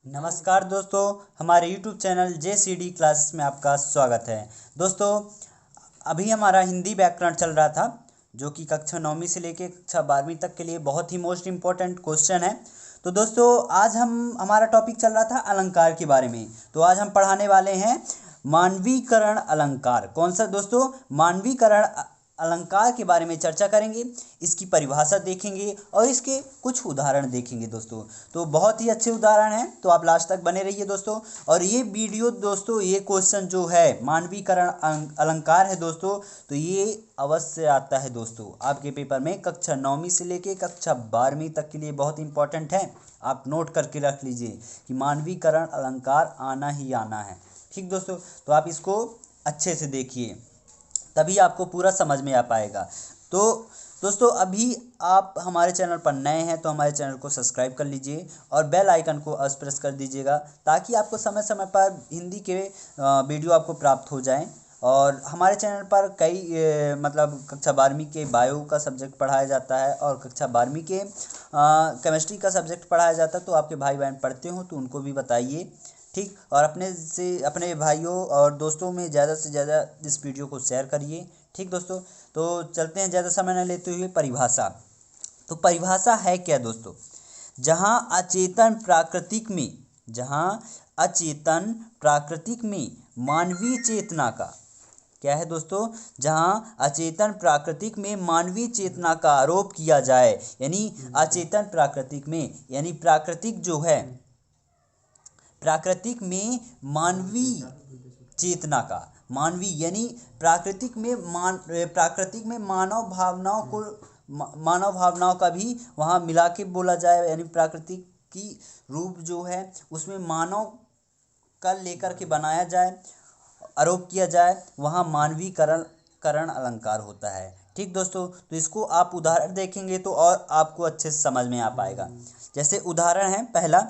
नमस्कार दोस्तों, हमारे YouTube चैनल JCD क्लासेस में आपका स्वागत है। दोस्तों, अभी हमारा हिंदी व्याकरण चल रहा था, जो कि कक्षा 9वीं से लेकर कक्षा 12वीं तक के लिए बहुत ही मोस्ट इम्पोर्टेंट क्वेश्चन है। तो दोस्तों, आज हमारा टॉपिक चल रहा था अलंकार के बारे में। तो आज हम पढ़ाने वाले हैं मानवीकरण अलंकार। कौन सा दोस्तों? मानवीकरण अलंकार के बारे में चर्चा करेंगे, इसकी परिभाषा देखेंगे और इसके कुछ उदाहरण देखेंगे दोस्तों। तो बहुत ही अच्छे उदाहरण हैं, तो आप लास्ट तक बने रहिए दोस्तों। और ये वीडियो दोस्तों, ये क्वेश्चन जो है मानवीकरण अलंकार है दोस्तों, तो ये अवश्य आता है दोस्तों आपके पेपर में। कक्षा 9वीं से लेके कक्षा 12वीं तक के लिए बहुत इंपॉर्टेंट है। आप नोट करके रख लीजिए कि मानवीकरण अलंकार आना ही आना है। ठीक दोस्तों, तो आप इसको अच्छे से देखिए, तभी आपको पूरा समझ में आ पाएगा। तो दोस्तों, अभी आप हमारे चैनल पर नए हैं तो हमारे चैनल को सब्सक्राइब कर लीजिए और बेल आइकन को अवश्य प्रेस कर दीजिएगा, ताकि आपको समय समय पर हिंदी के वीडियो आपको प्राप्त हो जाएं। और हमारे चैनल पर कई मतलब कक्षा 12वीं के बायो का सब्जेक्ट पढ़ाया जाता है और कक्षा 12वीं के केमिस्ट्री का सब्जेक्ट पढ़ाया जाता है। तो आपके भाई बहन पढ़ते हो तो उनको भी बताइए, ठीक। और अपने भाइयों और दोस्तों में ज़्यादा से ज़्यादा इस वीडियो को शेयर करिए, ठीक दोस्तों। तो चलते हैं ज़्यादा समय न लेते हुए परिभाषा। तो परिभाषा है क्या दोस्तों? जहाँ अचेतन प्राकृतिक में मानवीय चेतना का, क्या है दोस्तों? जहाँ अचेतन प्राकृतिक में मानवीय चेतना का आरोप किया जाए, यानी अचेतन प्राकृतिक में, यानी प्राकृतिक जो है, प्राकृतिक में मानवीय चेतना का, मानवीय यानी प्राकृतिक में मानव भावनाओं का भी वहाँ मिला के बोला जाए, यानी प्राकृतिक की रूप जो है उसमें मानव का लेकर के बनाया जाए, आरोप किया जाए, वहाँ मानवीकरण अलंकार होता है। ठीक दोस्तों, तो इसको आप उदाहरण देखेंगे तो और आपको अच्छे से समझ में आ पाएगा। जैसे उदाहरण है पहला,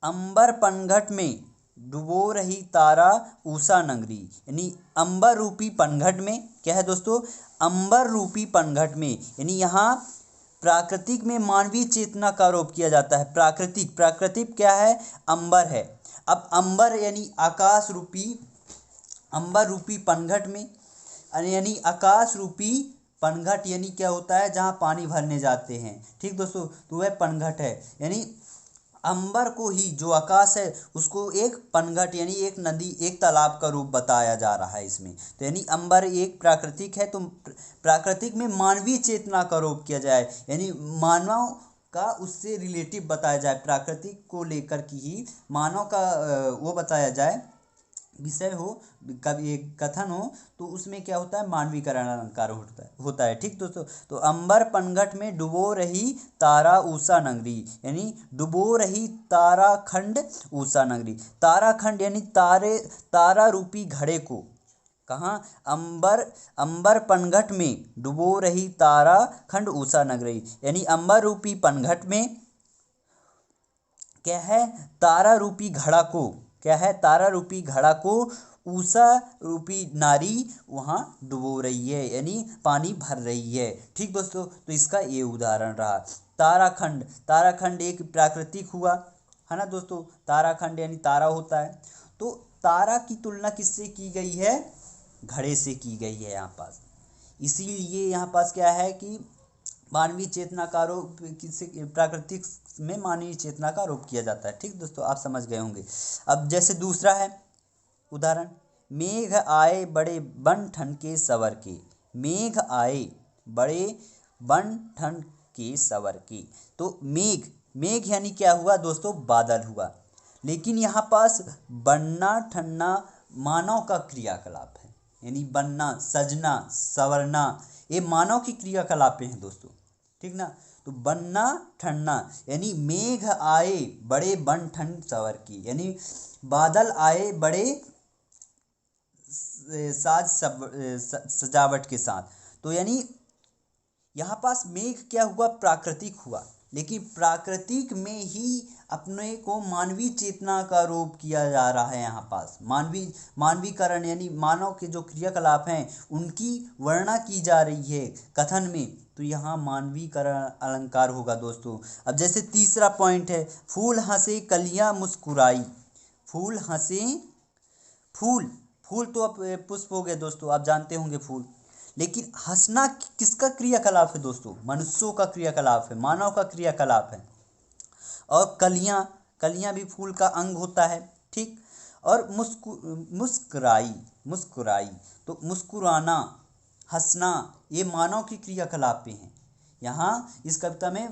अंबर पनघट में डुबो रही तारा उषा नगरी, यानी अंबर रूपी पनघट में, क्या है दोस्तों? अंबर रूपी पनघट में, यानी यहाँ प्राकृतिक में मानवीय चेतना का आरोप किया जाता है। प्राकृतिक क्या है? अंबर है। अब अंबर यानी अंबर रूपी पनघट में, यानी आकाश रूपी पनघट, यानी क्या होता है? जहाँ पानी भरने जाते हैं, ठीक दोस्तों, तो वह पनघट है। यानी अंबर को ही, जो आकाश है, उसको एक पनघट यानी एक नदी, एक तालाब का रूप बताया जा रहा है इसमें। तो यानी अंबर एक प्राकृतिक है, तो प्राकृतिक में मानवीय चेतना का आरोप किया जाए, यानी मानव का उससे रिलेटिव बताया जाए, प्राकृतिक को लेकर के ही मानव का वो बताया जाए, विषय हो, कभी एक कथन हो, तो उसमें क्या होता है? मानवीकरण अलंकार होता है, ठीक दोस्तों। तो अंबर पनघट में डुबो रही तारा उषा नगरी, यानी डुबो रही तारा खंड उषा नगरी। तारा खंड यानी तारा रूपी घड़े को, कहाँ? अंबर पनघट में डुबो रही तारा खंड उषा नगरी, यानी अंबर रूपी पनघट में क्या है? तारा रूपी घड़ा को, क्या है? तारा रूपी घड़ा को उषा रूपी नारी वहाँ डुबो रही है, यानी पानी भर रही है, ठीक दोस्तों। तो इसका ये उदाहरण रहा। ताराखंड एक प्राकृतिक हुआ, है ना दोस्तों? ताराखंड यानी तारा होता है, तो तारा की तुलना किससे की गई है? घड़े से की गई है यहाँ पास। इसीलिए यहाँ पास क्या है कि मानवीय चेतना का आरोप किसी प्राकृतिक में मानवीय चेतना का आरोप किया जाता है, ठीक दोस्तों, आप समझ गए होंगे। अब जैसे दूसरा है उदाहरण, मेघ आए बड़े बन ठन के सवर के। मेघ आए बड़े बन ठन के सवर के। तो मेघ यानी क्या हुआ दोस्तों? बादल हुआ। लेकिन यहाँ पास बनना ठनना मानव का क्रियाकलाप है, यानी बनना, सजना, सवरना, ये मानव की क्रियाकलापें हैं दोस्तों, ठीक ना। तो बनना ठनना, यानी मेघ आए बड़े बन ठन सवर की, यानी बादल आए बड़े सजावट के साथ। तो यानी यहाँ पास मेघ क्या हुआ? प्राकृतिक हुआ, लेकिन प्राकृतिक में ही अपने को मानवीय चेतना का आरोप किया जा रहा है। यहाँ पास मानवीकरण यानी मानव के जो क्रियाकलाप हैं उनकी वर्णना की जा रही है कथन में। तो यहाँ मानवीकरण अलंकार होगा दोस्तों। अब जैसे तीसरा पॉइंट है, फूल हंसे कलियां मुस्कुराई। फूल हंसे, फूल फूल तो अब पुष्प हो गए दोस्तों, आप जानते होंगे फूल। लेकिन हंसना किसका क्रियाकलाप है दोस्तों? मनुष्यों का क्रियाकलाप है, मानव का क्रियाकलाप है। और कलियां, कलियां भी फूल का अंग होता है, ठीक। और मुस्कुराई, मुस्कुराई तो मुस्कुराना, हंसना, ये मानव की क्रियाकलाप पे हैं। यहाँ इस कविता में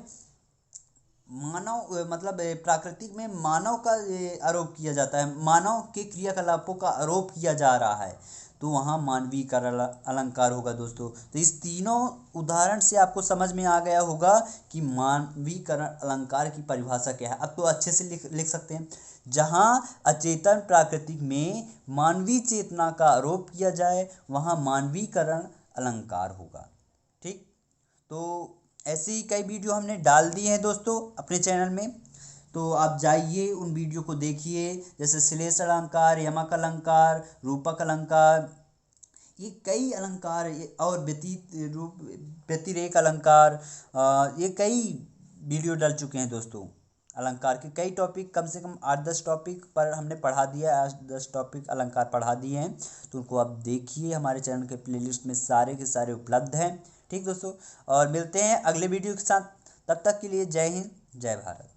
मानव मतलब प्राकृतिक में मानव का आरोप किया जाता है, मानव के क्रियाकलापों का आरोप किया जा रहा है, तो वहाँ मानवीकरण अलंकार होगा दोस्तों। तो इस तीनों उदाहरण से आपको समझ में आ गया होगा कि मानवीकरण अलंकार की परिभाषा क्या है। अब तो अच्छे से लिख सकते हैं, जहाँ अचेतन प्राकृतिक में मानवीय चेतना का आरोप किया जाए वहाँ मानवीकरण अलंकार होगा, ठीक। तो ऐसे ही कई वीडियो हमने डाल दिए हैं दोस्तों अपने चैनल में, तो आप जाइए उन वीडियो को देखिए। जैसे श्लेष अलंकार, यमक अलंकार, रूपक अलंकार, ये कई अलंकार और व्यतिरेक अलंकार, ये कई वीडियो डल चुके हैं दोस्तों। अलंकार के कई टॉपिक, कम से कम 8-10 टॉपिक पर हमने पढ़ा दिया है, 8-10 टॉपिक अलंकार पढ़ा दिए हैं, तो उनको आप देखिए। हमारे चैनल के प्लेलिस्ट में सारे के सारे उपलब्ध हैं, ठीक दोस्तों। और मिलते हैं अगले वीडियो के साथ, तब तक के लिए जय हिंद, जय भारत।